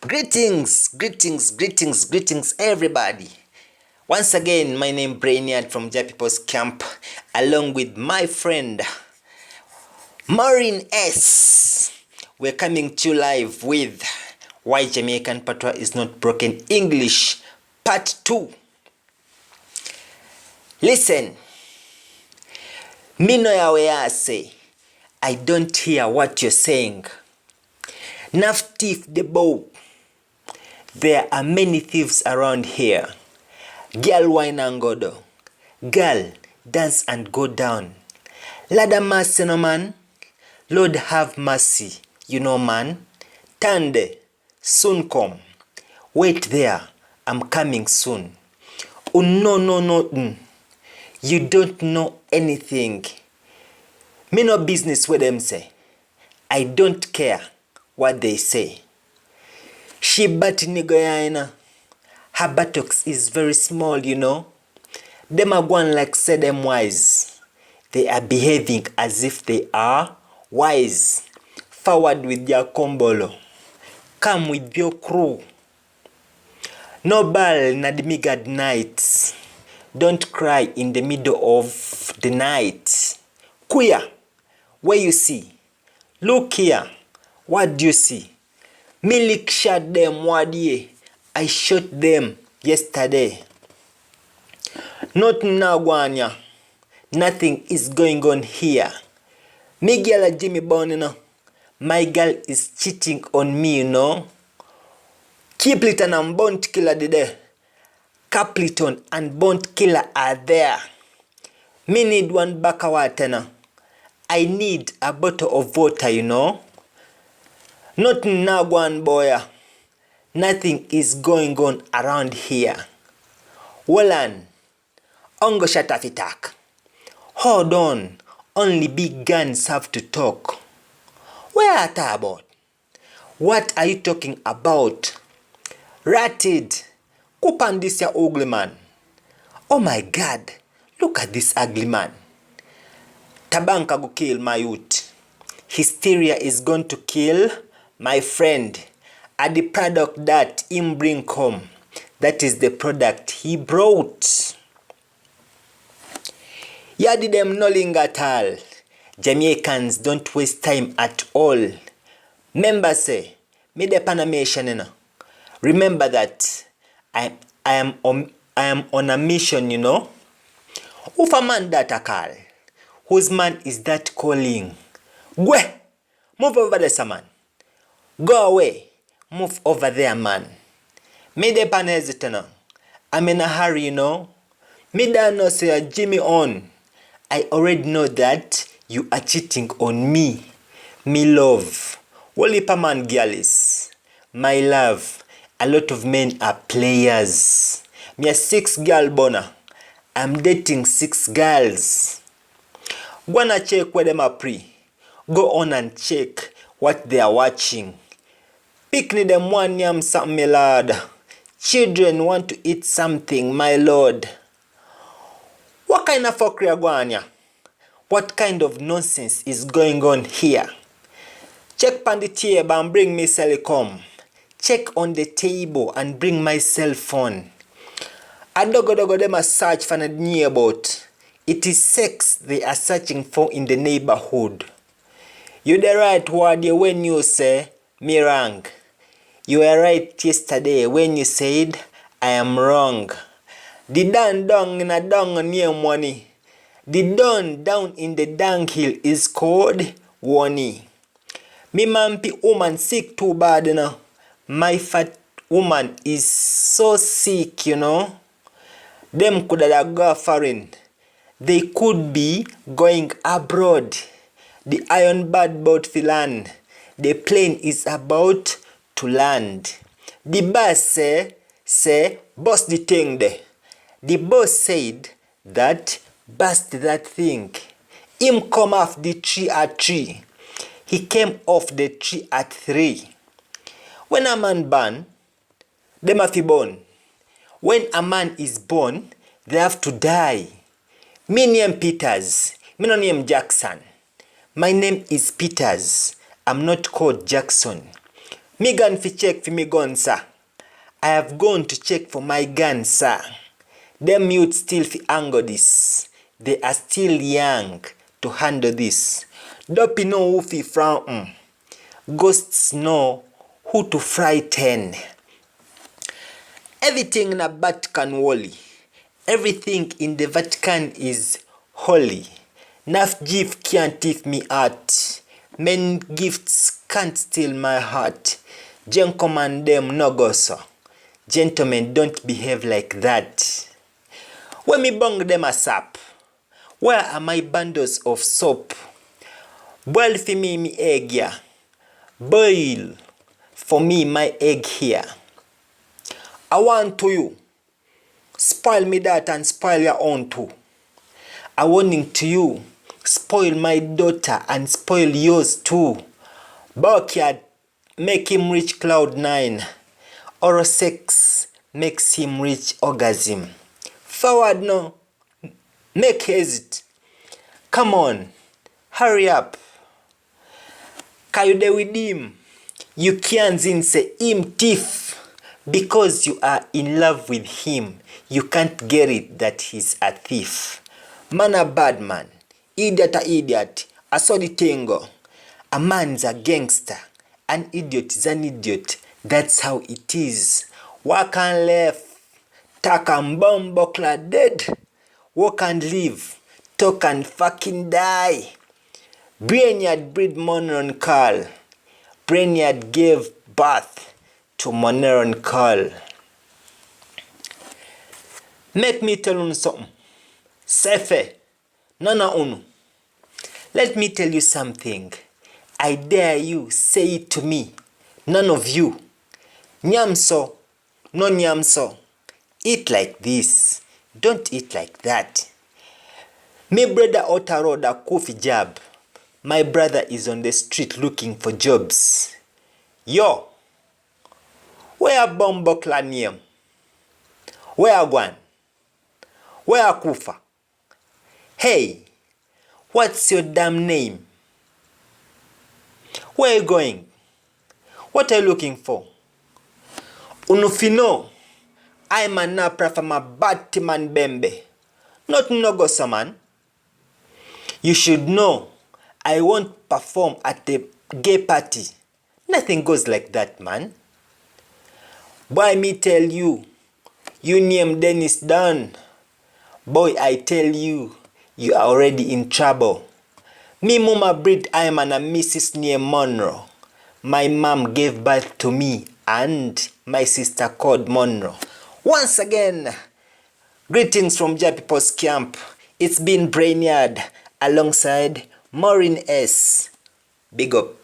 Greetings, everybody. Once again, my name Brein from People's Camp, along with my friend Maureen S. We're coming to you live with Why Jamaican Patois is Not Broken English, Part 2. Listen, me no yawe say, I don't hear what you're saying. Naf thief the bow. There are many thieves around here. Girl wine and go down. Girl dance and go down. Lord have mercy no man. Lord have mercy, you know man. Tande, soon come. Wait there, I'm coming soon. Oh no. You don't know anything. Me no business with them say. I don't care what they say. She bat nigoyaina. Her buttocks is very small, you know. Them are going like say them wise. They are behaving as if they are wise. Forward with your kombolo. Come with your crew. No ball na the migad nights. Don't cry in the middle of the night. Queer, where you see? Look here, what do you see? Milik shot them wadie. I shot them yesterday. Nothing now, Gwanya. Nothing is going on here. Me girl Jimmy Bone, you know. My girl is cheating on me, you know. Kipliton and Bont Killer there. Capleton and Bont Killer are there. Me need one back of water now. I need a bottle of water, you know. Nothing now, Gwan boy. Nothing is going on around here. Wallan, ongo shatafitak. Hold on, only big guns have to talk. Where are you about? What are you talking about? Ratted, kupan this ya ugly man. Oh my God, look at this ugly man. Tabanka go kill my youth. Hysteria is going to kill my friend. At the product that him bring home. That is the product he brought. Yaad them no linger at all. Jamaicans don't waste time at all. Remember say, me the Panamation, you know. Remember that I am on a mission, you know. Who's a man that a call? Whose man is that calling? Go, move over there, man. Go away. Move over there, man. Me de pan hesitant. I'm in a hurry, you know. Me da no say Jimmy on. I already know that you are cheating on me. Me love. Wally man girls. My love. A lot of men are players. Me a 6 girl bona. I'm dating 6 girls. Wanna check where them are pre. Go on and check what they are watching. Picnic them one yam something, my lord. Children want to eat something, my lord. What kind of fuckery are going on? What kind of nonsense is going on here? Check on the table and bring me telecom. Check on the table and bring my cell phone. I dogo them a search for the neighborhood. It is sex they are searching for in the neighborhood. You the right word when you say me wrong. You were right yesterday when you said I am wrong. The dung in a dung near money. The dung down in the dunghill is called Wani. Me mampi woman sick too bad, you know. My fat woman is so sick, you know. Them could have go foreign. They could be going abroad. The iron bad boat to land. The plane is about to land. The boss say, bust the thing there. The boss said that, bust that thing. Him come off the tree at 3. He came off the tree at 3. When a man born, them have to born. When a man is born, they have to die. Me name Peters. Me no name Jackson. My name is Peters. I'm not called Jackson. Me gone fi check for me gun, sir. I have gone to check for my gun, sir. Them youth still fi angle this. They are still young to handle this. Dopey know who fi frown. Ghosts know who to frighten. Everything in the Vatican holy. Everything in the Vatican is holy. Naf gift can't thief me heart. Men gifts can't steal my heart. Gentlemen them no go so. Gentlemen don't behave like that. When me bung them a sap, where are my bundles of soap? Boil for me egg here. Boil for me my egg here. I want to you. Spoil me that and spoil your own too. I warning to you. Spoil my daughter and spoil yours too. Backyard make him reach cloud 9. Oral sex makes him reach orgasm. Forward now. Make haste. Come on. Hurry up. Can you there with him? You can't say him thief. Because you are in love with him. You can't get it that he's a thief. Man a bad man. Idiot a idiot. I saw the tango. A man's a gangster. An idiot is an idiot. That's how it is. Walk and left. Talk and bomb buckler dead. Walk and live. Talk and fucking die. Brein Yaad breed Monroe and Carl. Brein Yaad gave birth to Monroe and Carl. Make me tell you something. Sefe. Nana unu. Let me tell you something. I dare you, say it to me. None of you. Nyamso, no nyamso. Eat like this. Don't eat like that. Me brother outer road a coffee job. My brother is on the street looking for jobs. Yo. Where Bombokla name? Where Gwan? Where Kufa? Hey. What's your damn name? Where are you going? What are you looking for? Unufino, I'm a napra from a Batman Bembe. Not Nogosa man. You should know, I won't perform at a gay party. Nothing goes like that, man. Boy, me tell you, you name Dennis Dunn. Boy, I tell you, you are already in trouble. Me mama breed I'm a Mrs. named Monroe. My mom gave birth to me and my sister called Monroe. Once again, greetings from Japipo's camp. It's been Brein Yaad alongside Maureen S. Big up.